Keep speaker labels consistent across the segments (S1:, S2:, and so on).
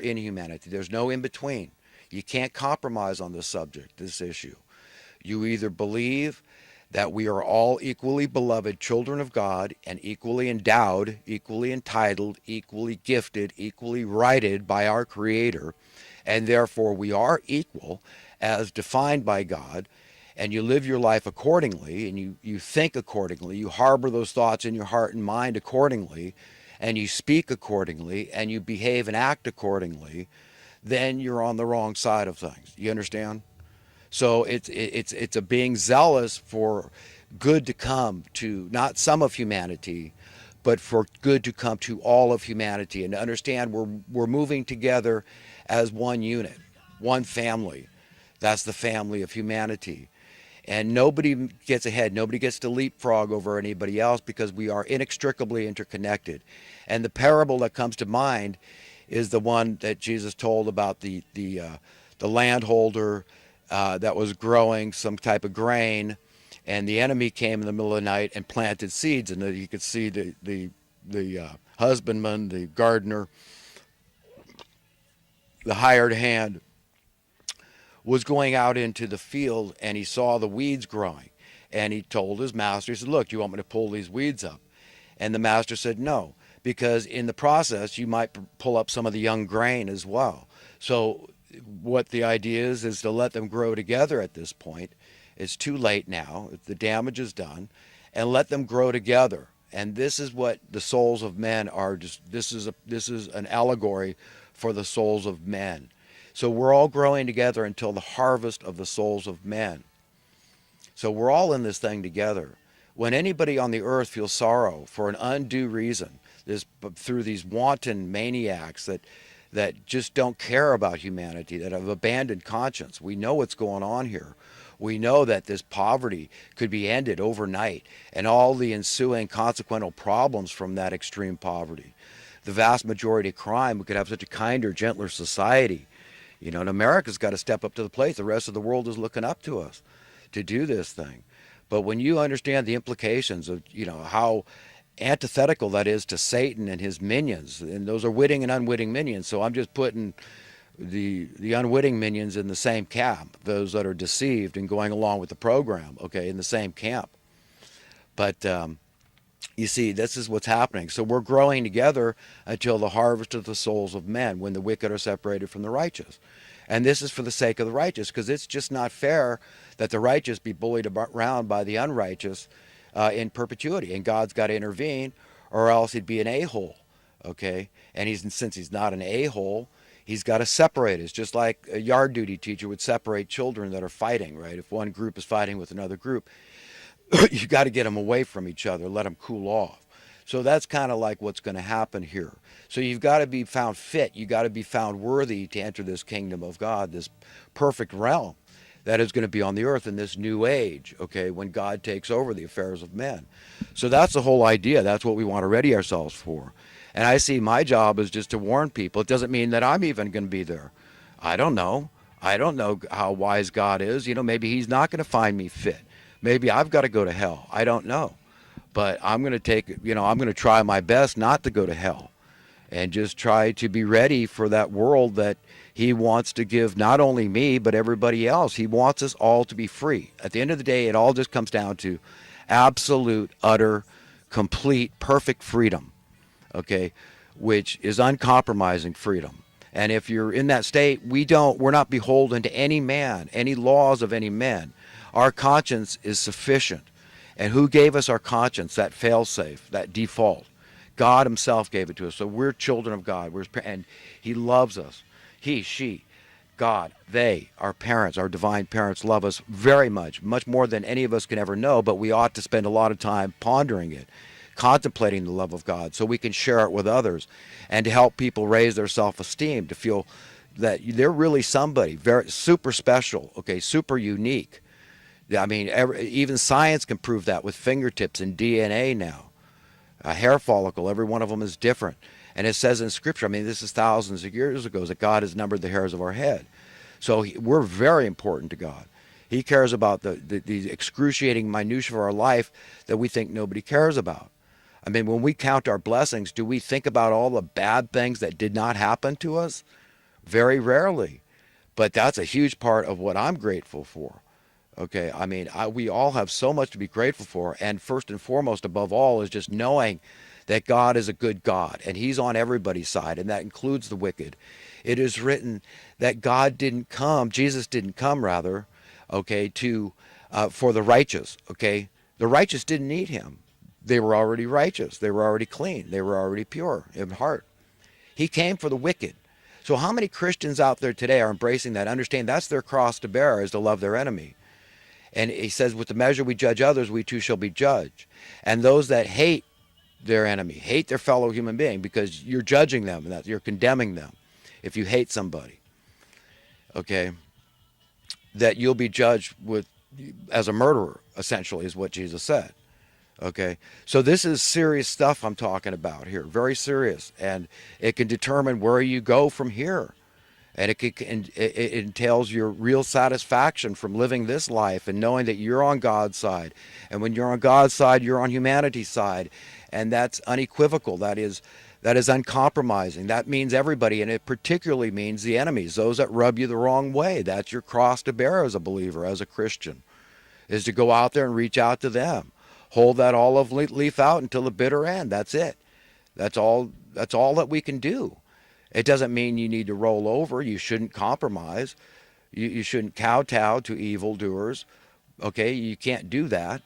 S1: in humanity. There's no in between. You can't compromise on this subject, this issue. You either believe that we are all equally beloved children of God and equally endowed, equally entitled, equally gifted, equally righted by our Creator, and therefore we are equal as defined by God, and you live your life accordingly, and you think accordingly, you harbor those thoughts in your heart and mind accordingly, and you speak accordingly, and you behave and act accordingly, then you're on the wrong side of things. You understand? So it's a being zealous for good to come to not some of humanity, but for good to come to all of humanity, and to understand we're moving together as one unit, one family. That's the family of humanity. And nobody gets ahead. Nobody gets to leapfrog over anybody else because we are inextricably interconnected. And the parable that comes to mind is the one that Jesus told about the landholder that was growing some type of grain, and the enemy came in the middle of the night and planted seeds, and you could see the husbandman, the gardener, the hired hand was going out into the field, and he saw the weeds growing, and he told his master, he said, look, do you want me to pull these weeds up? And the master said no, because in the process you might pull up some of the young grain as well. So what the idea is to let them grow together at this point. It's too late now, the damage is done, and let them grow together. And this is what the souls of men are. This is an allegory for the souls of men. So we're all growing together until the harvest of the souls of men. So we're all in this thing together. When anybody on the earth feels sorrow for an undue reason, through these wanton maniacs that just don't care about humanity, that have abandoned conscience, we know what's going on here. We know that this poverty could be ended overnight, and all the ensuing consequential problems from that extreme poverty. The vast majority of crime, we could have such a kinder, gentler society. You know, and America's got to step up to the plate. The rest of the world is looking up to us to do this thing. But when you understand the implications of, you know, how antithetical that is to Satan and his minions, and those are witting and unwitting minions. So I'm just putting the unwitting minions in the same camp, those that are deceived and going along with the program, okay, in the same camp. But you see, this is what's happening. So we're growing together until the harvest of the souls of men, when the wicked are separated from the righteous. And this is for the sake of the righteous, because it's just not fair that the righteous be bullied around by the unrighteous in perpetuity. And God's got to intervene, or else he'd be an a-hole, okay? And since he's not an a-hole, he's got to separate us, just like a yard duty teacher would separate children that are fighting, right? If one group is fighting with another group, you got to get them away from each other, let them cool off. So that's kind of like what's going to happen here. So you've got to be found fit. You got to be found worthy to enter this kingdom of God, this perfect realm that is going to be on the earth in this new age, okay, when God takes over the affairs of men. So that's the whole idea. That's what we want to ready ourselves for. And I see my job is just to warn people. It doesn't mean that I'm even going to be there. I don't know. I don't know how wise God is. You know, maybe he's not going to find me fit. Maybe I've got to go to hell. I don't know. But I'm going to I'm going to try my best not to go to hell, and just try to be ready for that world that he wants to give not only me, but everybody else. He wants us all to be free. At the end of the day, it all just comes down to absolute, utter, complete, perfect freedom, okay, which is uncompromising freedom. And if you're in that state, we're not beholden to any man, any laws of any men. Our conscience is sufficient. And who gave us our conscience, that fail-safe, that default? God himself gave it to us. So we're children of God. And he loves us. He, she, God, they, our parents, our divine parents love us very much, much more than any of us can ever know, but we ought to spend a lot of time pondering it, contemplating the love of God, so we can share it with others, and to help people raise their self-esteem, to feel that they're really somebody, very super special, okay, super unique. I mean, even science can prove that with fingertips and DNA now. A hair follicle, every one of them is different. And it says in Scripture, I mean, this is thousands of years ago, that God has numbered the hairs of our head. So we're very important to God. He cares about the excruciating minutiae of our life that we think nobody cares about. I mean, when we count our blessings, do we think about all the bad things that did not happen to us? Very rarely. But that's a huge part of what I'm grateful for. Okay, I mean, we all have so much to be grateful for, and first and foremost, above all, is just knowing that God is a good God, and He's on everybody's side, and that includes the wicked. It is written that God didn't come, Jesus didn't come, rather, okay, to for the righteous. Okay, the righteous didn't need Him; they were already righteous, they were already clean, they were already pure in heart. He came for the wicked. So how many Christians out there today are embracing that, understand that's their cross to bear, is to love their enemy? And he says, with the measure we judge others, we too shall be judged. And those that hate their enemy, hate their fellow human being, because you're judging them and that you're condemning them. If you hate somebody, okay, that you'll be judged with as a murderer, essentially, is what Jesus said. Okay, so this is serious stuff I'm talking about here, very serious, and it can determine where you go from here. And it entails your real satisfaction from living this life and knowing that you're on God's side. And when you're on God's side, you're on humanity's side. And that's unequivocal. That is uncompromising. That means everybody, and it particularly means the enemies, those that rub you the wrong way. That's your cross to bear as a believer, as a Christian, is to go out there and reach out to them. Hold that olive leaf out until the bitter end. That's it. That's all that we can do. It doesn't mean you need to roll over. You shouldn't compromise. You shouldn't kowtow to evildoers. Okay, you can't do that.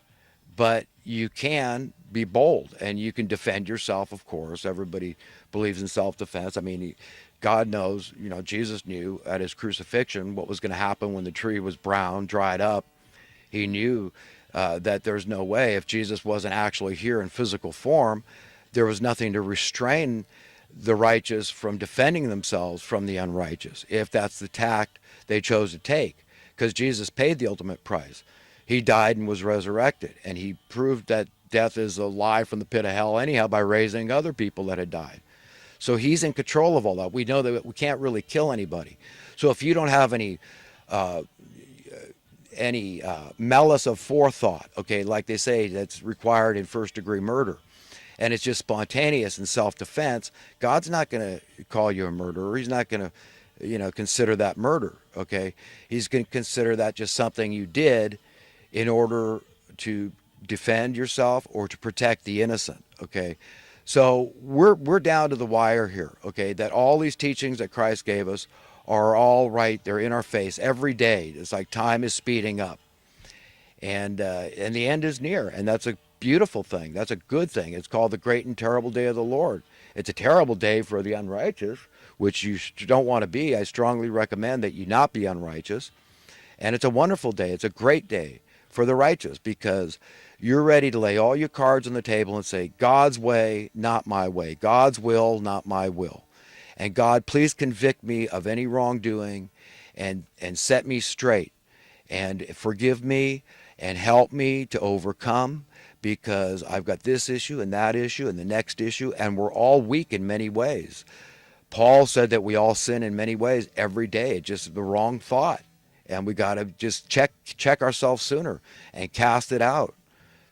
S1: But you can be bold, and you can defend yourself, of course. Everybody believes in self-defense. I mean, God knows, Jesus knew at his crucifixion what was going to happen when the tree was brown, dried up. He knew that there's no way, if Jesus wasn't actually here in physical form, there was nothing to restrain the righteous from defending themselves from the unrighteous, if that's the tact they chose to take, because Jesus paid the ultimate price. He died and was resurrected, and he proved that death is a lie from the pit of hell anyhow by raising other people that had died. So he's in control of all that. We know that we can't really kill anybody. So if you don't have any malice of forethought, okay, like they say that's required in first-degree murder, and it's just spontaneous and self-defense, God's not going to call you a murderer. He's not going to, consider that murder, okay? He's going to consider that just something you did in order to defend yourself or to protect the innocent, okay? So we're down to the wire here, okay, that all these teachings that Christ gave us are all right. They're in our face every day. It's like time is speeding up. And the end is near, and that's a beautiful thing. That's a good thing. It's called the great and terrible day of the Lord. It's a terrible day for the unrighteous, which you don't want to be. I strongly recommend that you not be unrighteous. And it's a wonderful day. It's a great day for the righteous, because you're ready to lay all your cards on the table and say, God's way, not my way. God's will, not my will. And God, please convict me of any wrongdoing and set me straight and forgive me and help me to overcome, because I've got this issue and that issue and the next issue, and we're all weak in many ways. Paul said that we all sin in many ways every day. It's just the wrong thought, and we got to just check ourselves sooner and cast it out.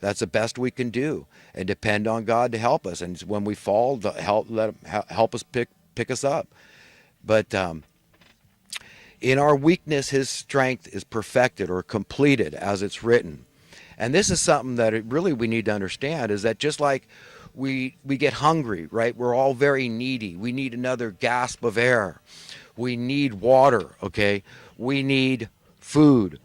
S1: That's the best we can do, and depend on God to help us. And when we fall, let him help us pick us up. But in our weakness, his strength is perfected or completed, as it's written. And this is something that really we need to understand, is that just like we get hungry, right? We're all very needy. We need another gasp of air. We need water, okay? We need food.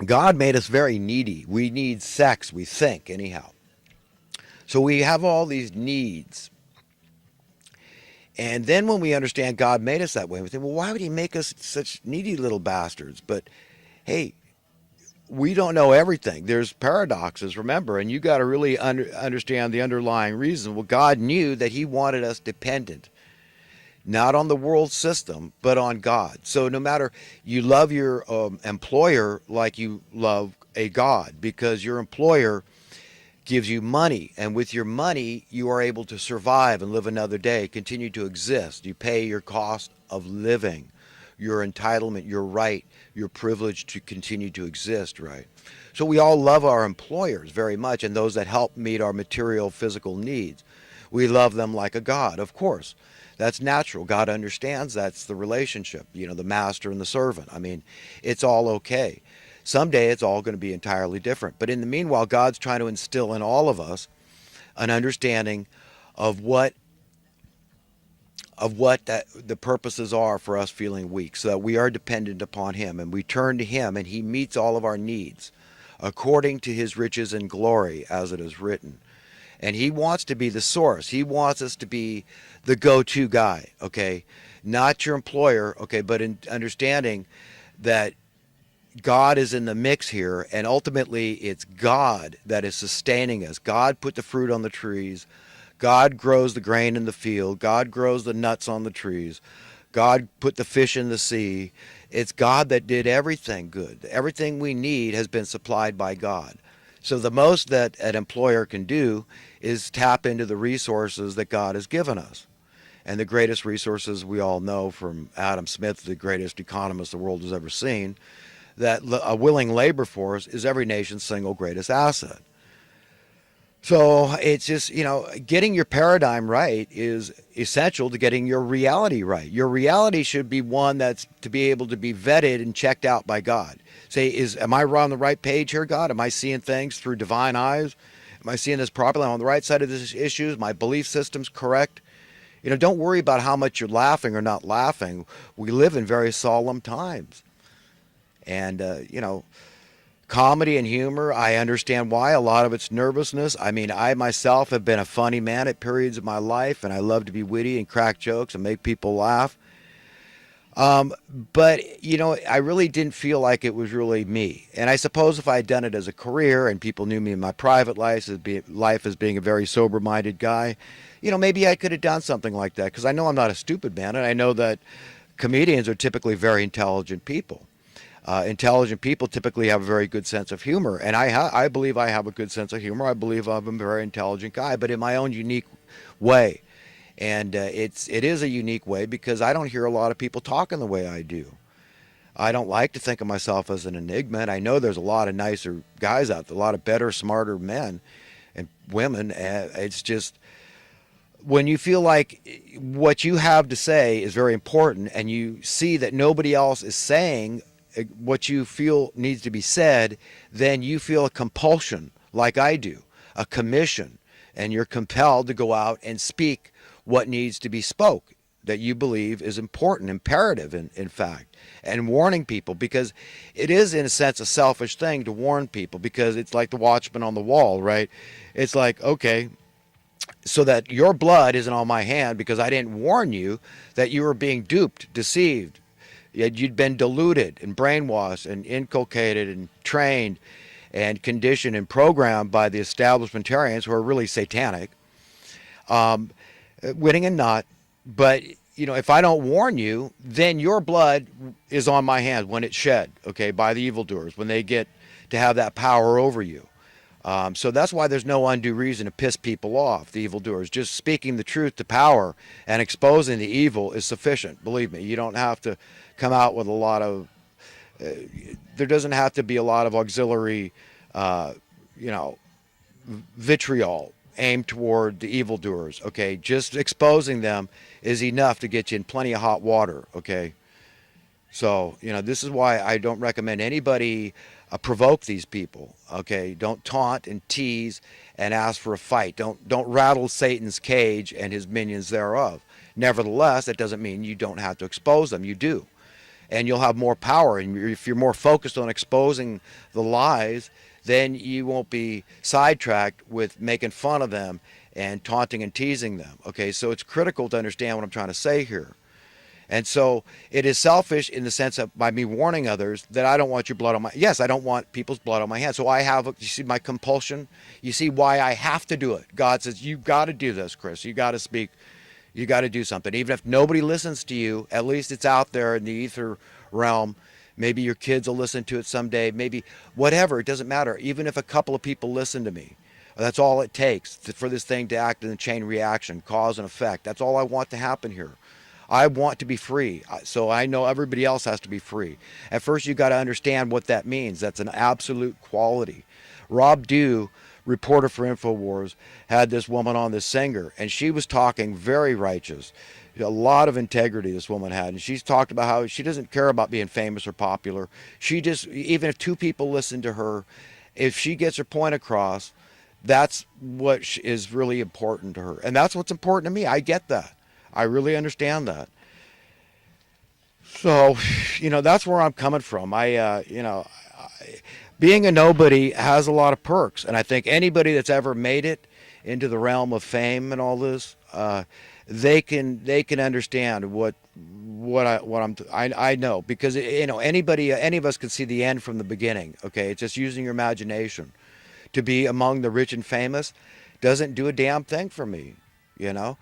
S1: God made us very needy. We need sex, we think, anyhow. So we have all these needs. And then when we understand God made us that way, we think, well, why would he make us such needy little bastards? But hey, we don't know everything. There's paradoxes, remember, and you got to really understand the underlying reason. Well, God knew that he wanted us dependent, not on the world system, but on God. So no matter, you love your employer like you love a God, because your employer gives you money, and with your money you are able to survive and live another day, continue to exist. You pay your cost of living, your entitlement, your right, your privilege to continue to exist, right? So we all love our employers very much, and those that help meet our material, physical needs. We love them like a God, of course. That's natural. God understands that's the relationship, the master and the servant. I mean, it's all okay. Someday it's all going to be entirely different. But in the meanwhile, God's trying to instill in all of us an understanding of what the purposes are for us feeling weak, so that we are dependent upon him and we turn to him and he meets all of our needs according to his riches and glory, as it is written. And he wants to be the source. He wants us to be the go-to guy, okay? Not your employer, okay, but in understanding that God is in the mix here, and ultimately it's God that is sustaining us. God put the fruit on the trees. God grows the grain in the field. God grows the nuts on the trees. God put the fish in the sea. It's God that did everything good. Everything we need has been supplied by God. So the most that an employer can do is tap into the resources that God has given us. And the greatest resources we all know from Adam Smith, the greatest economist the world has ever seen, that a willing labor force is every nation's single greatest asset. So it's just, getting your paradigm right is essential to getting your reality right. Your reality should be one that's to be able to be vetted and checked out by God. Say, am I on the right page here, God? Am I seeing things through divine eyes? Am I seeing this properly? Am I on the right side of this issue? Is my belief system's correct? Don't worry about how much you're laughing or not laughing. We live in very solemn times. And, comedy and humor, I understand why. A lot of it's nervousness. I mean, I myself have been a funny man at periods of my life, and I love to be witty and crack jokes and make people laugh. But, I really didn't feel like it was really me. And I suppose if I had done it as a career and people knew me in my private life as being a very sober-minded guy, maybe I could have done something like that, because I know I'm not a stupid man, and I know that comedians are typically very intelligent people. Intelligent people typically have a very good sense of humor, and I believe I have a good sense of humor. I believe I'm a very intelligent guy, but in my own unique way. And it is a unique way because I don't hear a lot of people talking the way I do. I don't like to think of myself as an enigma, and I know there's a lot of nicer guys out there, a lot of better, smarter men and women. It's just when you feel like what you have to say is very important and you see that nobody else is saying what you feel needs to be said, then you feel a compulsion, like I do, a commission, and you're compelled to go out and speak what needs to be spoke, that you believe is important, imperative, in fact, and warning people, because it is, in a sense, a selfish thing to warn people, because it's like the watchman on the wall, right? It's like, okay, so that your blood isn't on my hand because I didn't warn you that you were being duped, deceived. You'd been deluded and brainwashed and inculcated and trained and conditioned and programmed by the establishmentarians, who are really satanic, witting and not. But, if I don't warn you, then your blood is on my hand when it's shed, okay, by the evildoers, when they get to have that power over you. So that's why there's no undue reason to piss people off, the evildoers. Just speaking the truth to power and exposing the evil is sufficient. Believe me, you don't have to come out with a lot of, there doesn't have to be a lot of auxiliary, vitriol aimed toward the evildoers, okay? Just exposing them is enough to get you in plenty of hot water, okay? So, this is why I don't recommend anybody provoke these people, okay? Don't taunt and tease and ask for a fight. Don't rattle Satan's cage and his minions thereof. Nevertheless, that doesn't mean you don't have to expose them. You do. And you'll have more power. And if you're more focused on exposing the lies, then you won't be sidetracked with making fun of them and taunting and teasing them, okay? So it's critical to understand what I'm trying to say here. And so it is selfish in the sense of, by me warning others, that I don't want your blood on my, yes, I don't want people's blood on my hands. So I have, you see my compulsion? You see why I have to do it. God says, you've got to do this, Chris. You got to speak. You got to do something. Even if nobody listens to you, at least it's out there in the ether realm. Maybe your kids will listen to it someday. Maybe whatever. It doesn't matter. Even if a couple of people listen to me, that's all it takes for this thing to act in a chain reaction, cause and effect. That's all I want to happen here. I want to be free, so I know everybody else has to be free. At first, you got to understand what that means. That's an absolute quality. Rob Dew reporter for InfoWars had this woman on, this singer, and she was talking very righteous. A lot of integrity this woman had, and she's talked about how she doesn't care about being famous or popular. She just, even if two people listen to her, if she gets her point across, that's what is really important to her, and that's what's important to me. I get that. I really understand that. So, that's where I'm coming from. Being a nobody has a lot of perks, and I think anybody that's ever made it into the realm of fame and all this, they can understand what I know, because any of us can see the end from the beginning. Okay, it's just using your imagination. To be among the rich and famous doesn't do a damn thing for me. You know,